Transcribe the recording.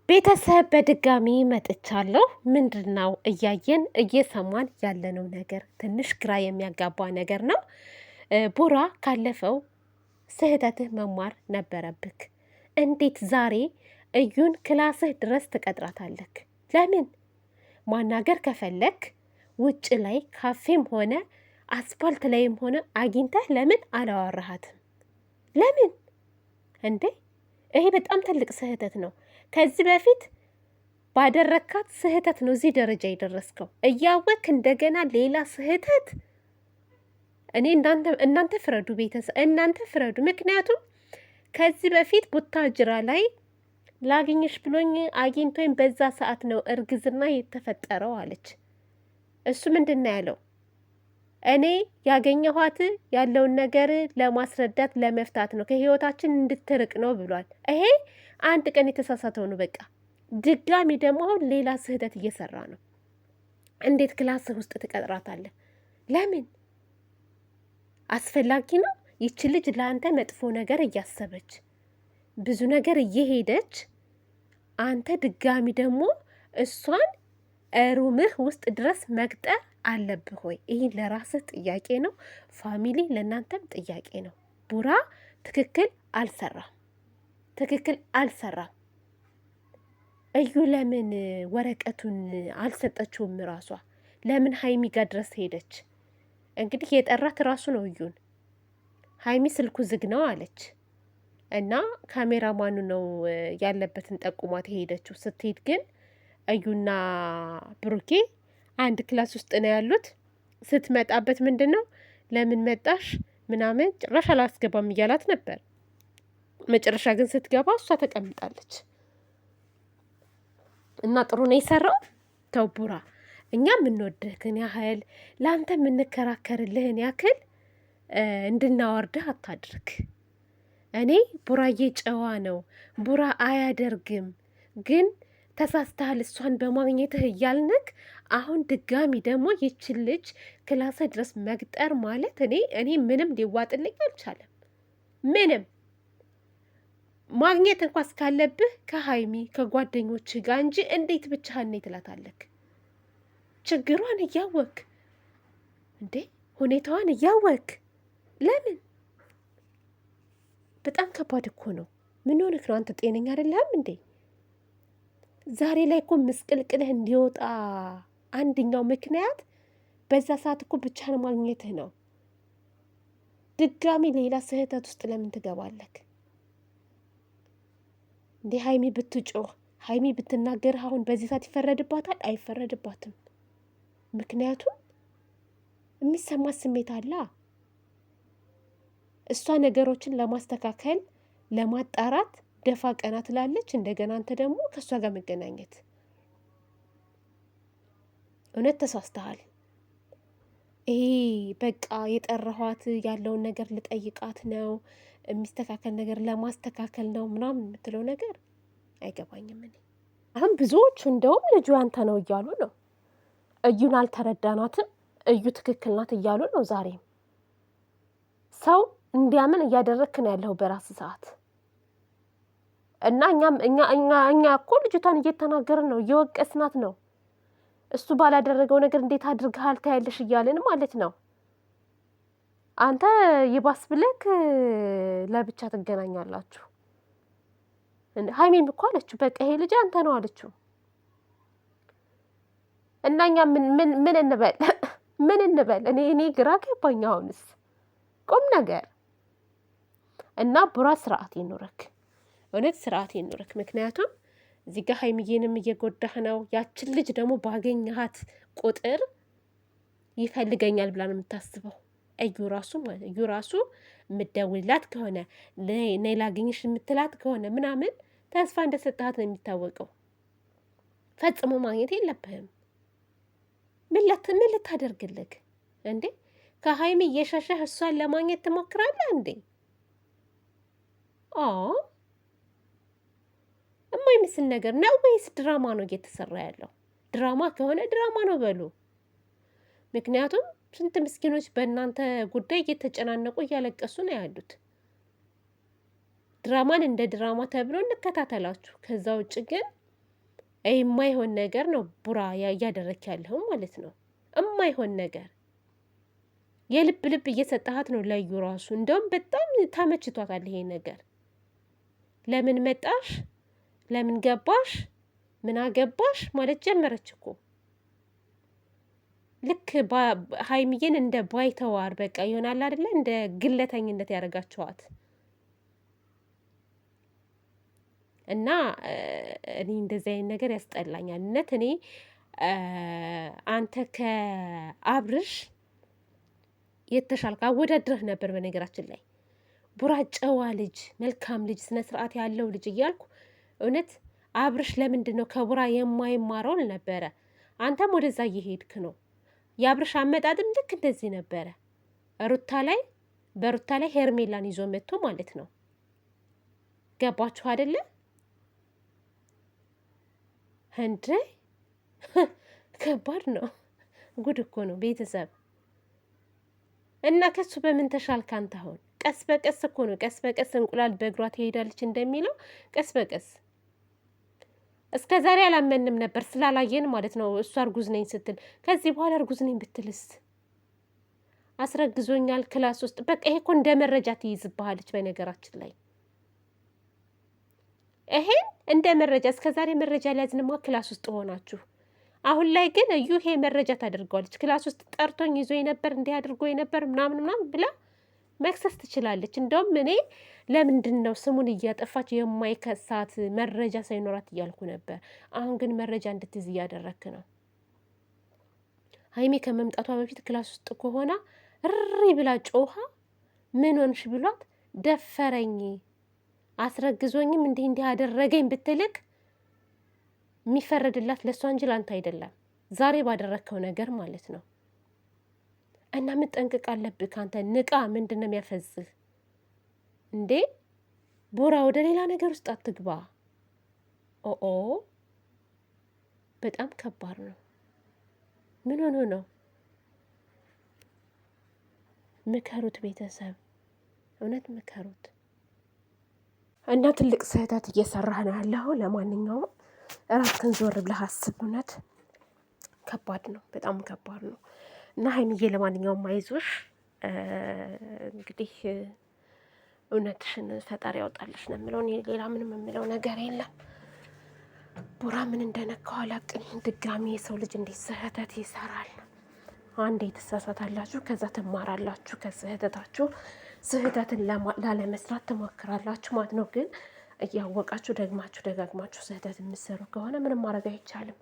ቤተሰብ በድጋሚ መጥቻለሁ። ምንድነው እያየን እየሰማን ያለነው ነገር ትንሽ ግራ የሚያጋባ ነገር ነው። ቡራ ካለፈው ስህተትህ መማር ነበረብክ። እንዴት ዛሬ እዩን ክላስህ ድረስ ትቀጥራታለክ? ለምን? ማናገር ከፈለክ ውጭ ላይ ካፌም ሆነ አስፋልት ላይም ሆነ አግኝተህ ለምን አላወራሃትም? ለምን እንዴ? ይሄ በጣም ትልቅ ስህተት ነው። ከዚህ በፊት ባደረካት ስህተት ነው እዚህ ደረጃ የደረስከው። እያወክ እንደገና ሌላ ስህተት። እኔ እናንተ ፍረዱ፣ ቤተሰብ እናንተ ፍረዱ። ምክንያቱም ከዚህ በፊት ቡታጅራ ላይ ላግኝሽ ብሎኝ አግኝቶኝ በዛ ሰዓት ነው እርግዝና የተፈጠረው አለች። እሱ ምንድን ነው ያለው? እኔ ያገኘኋት ያለውን ነገር ለማስረዳት ለመፍታት ነው፣ ከህይወታችን እንድትርቅ ነው ብሏል። ይሄ አንድ ቀን የተሳሳተው ነው በቃ። ድጋሚ ደግሞ አሁን ሌላ ስህተት እየሰራ ነው። እንዴት ክላስህ ውስጥ ትቀጥራታለህ? ለምን? አስፈላጊ ነው? ይቺ ልጅ ለአንተ መጥፎ ነገር እያሰበች ብዙ ነገር እየሄደች አንተ ድጋሚ ደግሞ እሷን ሩምህ ውስጥ ድረስ መቅጠር አለብህ ወይ? ይህ ለራስህ ጥያቄ ነው። ፋሚሊ ለእናንተም ጥያቄ ነው። ቡራ ትክክል አልሰራም፣ ትክክል አልሰራም። እዩ ለምን ወረቀቱን አልሰጠችውም? ራሷ ለምን ሀይሚ ጋር ድረስ ሄደች? እንግዲህ የጠራት ራሱ ነው እዩን። ሀይሚ ስልኩ ዝግ ነው አለች እና ካሜራማኑ ነው ያለበትን ጠቁሟት የሄደችው። ስትሄድ ግን እዩና ብሩኬ አንድ ክላስ ውስጥ ነው ያሉት። ስትመጣበት ምንድን ነው ለምን መጣሽ ምናምን ጭራሽ አላስገባም እያላት ነበር። መጨረሻ ግን ስትገባ እሷ ተቀምጣለች። እና ጥሩ ነው የሰራው። ተው ቡራ፣ እኛ የምንወድህን ያህል ለአንተ የምንከራከርልህን ያክል እንድናወርድህ አታድርግ። እኔ ቡራዬ ጨዋ ነው፣ ቡራ አያደርግም፣ ግን ተሳስተሃል እሷን በማግኘትህ እያልንክ አሁን ድጋሚ ደግሞ ይችን ልጅ ክላሰ ድረስ መግጠር ማለት እኔ ምንም ሊዋጥልኝ አልቻለም። ምንም ማግኘት እንኳ እስካለብህ ከሀይሚ ከጓደኞች ጋር እንጂ እንዴት ብቻህን ትላታለክ? ችግሯን እያወክ እንዴ፣ ሁኔታዋን እያወክ ለምን? በጣም ከባድ እኮ ነው። ምን ሆነክ ነው አንተ? ጤነኛ አይደለህም እንዴ? ዛሬ ላይ እኮ ምስቅልቅልህ እንዲወጣ አንደኛው ምክንያት በዛ ሰዓት እኮ ብቻህን ማግኘትህ ነው። ድጋሚ ሌላ ስህተት ውስጥ ለምን ትገባለክ እንዴ? ሀይሚ ብትጮህ ሀይሚ ብትናገርህ አሁን በዚህ ሰዓት ይፈረድባታል? አይፈረድባትም። ምክንያቱም የሚሰማት ስሜት አላ። እሷ ነገሮችን ለማስተካከል ለማጣራት ደፋ ቀና ትላለች። እንደገና አንተ ደግሞ ከእሷ ጋር መገናኘት እውነት ተሳስተሃል። ይሄ በቃ የጠራኋት ያለውን ነገር ልጠይቃት ነው፣ የሚስተካከል ነገር ለማስተካከል ነው ምናምን የምትለው ነገር አይገባኝም። እኔ አሁን ብዙዎቹ እንደውም ልጁ ያንተ ነው እያሉ ነው። እዩን አልተረዳናትም፣ እዩ ትክክል ናት እያሉ ነው። ዛሬም ሰው እንዲያምን እያደረግክ ነው ያለው በራስ ሰዓት እና እኛ እኮ ልጅቷን እየተናገርን ነው፣ እየወቀስናት ነው። እሱ ባላደረገው ነገር እንዴት አድርገሃል ታያለሽ እያልን ማለት ነው። አንተ ይባስ ብለክ ለብቻ ትገናኛላችሁ። ሀይሜም እኮ አለችው በቃ ይሄ ልጅ አንተ ነው አለችው። እና እኛ ምን እንበል? ምን እንበል? እኔ ግራ ገባኝ። አሁንስ ቁም ነገር እና ቡራ ስርዓት ይኑረክ፣ እውነት ስርዓት ይኑረክ። ምክንያቱም እዚህ ጋር ሀይሚዬንም እየጎዳህ ነው። ያችን ልጅ ደግሞ ባገኘሃት ቁጥር ይፈልገኛል ብላ ነው የምታስበው። እዩ ራሱ የምትደውልላት ከሆነ ነይ ላግኝሽ የምትላት ከሆነ ምናምን ተስፋ እንደሰጣት ነው የሚታወቀው። ፈጽሞ ማግኘት የለብህም። ምን ልታደርግልህ እንዴ? ከሀይሚ እየሸሸህ እሷን ለማግኘት ትሞክራለህ እንዴ? የማይመስል ነገር ነው ወይስ ድራማ ነው እየተሰራ ያለው? ድራማ ከሆነ ድራማ ነው በሉ። ምክንያቱም ስንት ምስኪኖች በእናንተ ጉዳይ እየተጨናነቁ እያለቀሱ ነው ያሉት። ድራማን እንደ ድራማ ተብሎ እንከታተላችሁ። ከዛ ውጭ ግን የማይሆን ነገር ነው ቡራ እያደረክ ያለኸው ማለት ነው። የማይሆን ነገር የልብ ልብ እየሰጠሃት ነው ለዩ ራሱ። እንደውም በጣም ተመችቷታል ይሄ ነገር። ለምን መጣሽ፣ ለምን ገባሽ፣ ምን አገባሽ ማለት ጀመረች እኮ። ልክ ሀይሚዬን እንደ ባይተዋር በቃ ይሆናል አይደለ? እንደ ግለተኝነት ያደረጋቸዋት እና እኔ እንደዚህ አይነት ነገር ያስጠላኛል። እውነት እኔ አንተ ከአብርሽ የተሻልክ አወዳድረህ ነበር። በነገራችን ላይ ቡራ ጨዋ ልጅ፣ መልካም ልጅ፣ ስነ ስርዓት ያለው ልጅ እያልኩ እውነት አብርሽ ለምንድን ነው ከቡራ የማይማረው ነበረ። አንተም ወደዛ እየሄድክ ነው። የአብርሽ አመጣጥም ልክ እንደዚህ ነበረ። በሩታ ላይ ሄርሜላን ይዞ መጥቶ ማለት ነው። ገባችሁ አይደለ እንዴ? ከባድ ነው። ጉድ እኮ ነው ቤተሰብ። እና ከሱ በምን ተሻልክ አንተ? አሁን ቀስ በቀስ እኮ ነው። ቀስ በቀስ እንቁላል በእግሯ ትሄዳለች እንደሚለው ቀስ በቀስ። እስከ ዛሬ አላመንም ነበር ስላላየን ማለት ነው። እሷ እርጉዝ ነኝ ስትል፣ ከዚህ በኋላ እርጉዝ ነኝ ብትልስ? አስረግዞኛል ክላስ ውስጥ በቃ ይሄ እኮ እንደ መረጃ ትይዝብሃለች። በነገራችን ላይ ይሄን እንደ መረጃ እስከ ዛሬ መረጃ ሊያዝንማ ክላስ ውስጥ ሆናችሁ፣ አሁን ላይ ግን እዩ ይሄ መረጃ ታደርገዋለች። ክላስ ውስጥ ጠርቶኝ ይዞ የነበር እንዲህ አድርጎ የነበር ምናምን ምናምን ብላ መክሰስ ትችላለች። እንደውም እኔ ለምንድን ነው ስሙን እያጠፋች የማይከሳት መረጃ ሳይኖራት እያልኩ ነበር። አሁን ግን መረጃ እንድትይዝ እያደረክ ነው። ሀይሜ ከመምጣቷ በፊት ክላስ ውስጥ ከሆነ እሪ ብላ ጮሃ ምን ሆንሽ ብሏት ደፈረኝ አስረግዞኝም እንዲህ አደረገኝ ብትልክ የሚፈረድላት ለእሷ እንጂ ላንተ አይደለም። ዛሬ ባደረግከው ነገር ማለት ነው። እና መጠንቀቅ አለብህ ካንተ ንቃ። ምንድን ነው የሚያፈዝህ እንዴ? ቦራ ወደ ሌላ ነገር ውስጥ አትግባ። ኦ በጣም ከባድ ነው። ምን ሆኖ ነው? ምከሩት ቤተሰብ፣ እውነት ምከሩት። እና ትልቅ ስህተት እየሰራህ ነው ያለው። ለማንኛውም እራስህን ዞር ብለህ አስብ። እውነት ከባድ ነው፣ በጣም ከባድ ነው። እና ሀይሚዬ ለማንኛውም አይዞሽ። እንግዲህ እውነትሽን ፈጣሪ ያውጣልሽ ነው የምለው። እኔ ሌላ ምንም የምለው ነገር የለም። ቡራ ምን እንደነካው አላውቅም። ድጋሚ የሰው ልጅ እንዴት ስህተት ይሰራል? አንዴ ትሳሳታላችሁ፣ ከዛ ትማራላችሁ ከስህተታችሁ። ስህተትን ላለመስራት ትሞክራላችሁ ማለት ነው። ግን እያወቃችሁ ደግማችሁ ደጋግማችሁ ስህተት የምትሰሩ ከሆነ ምንም ማድረግ አይቻልም።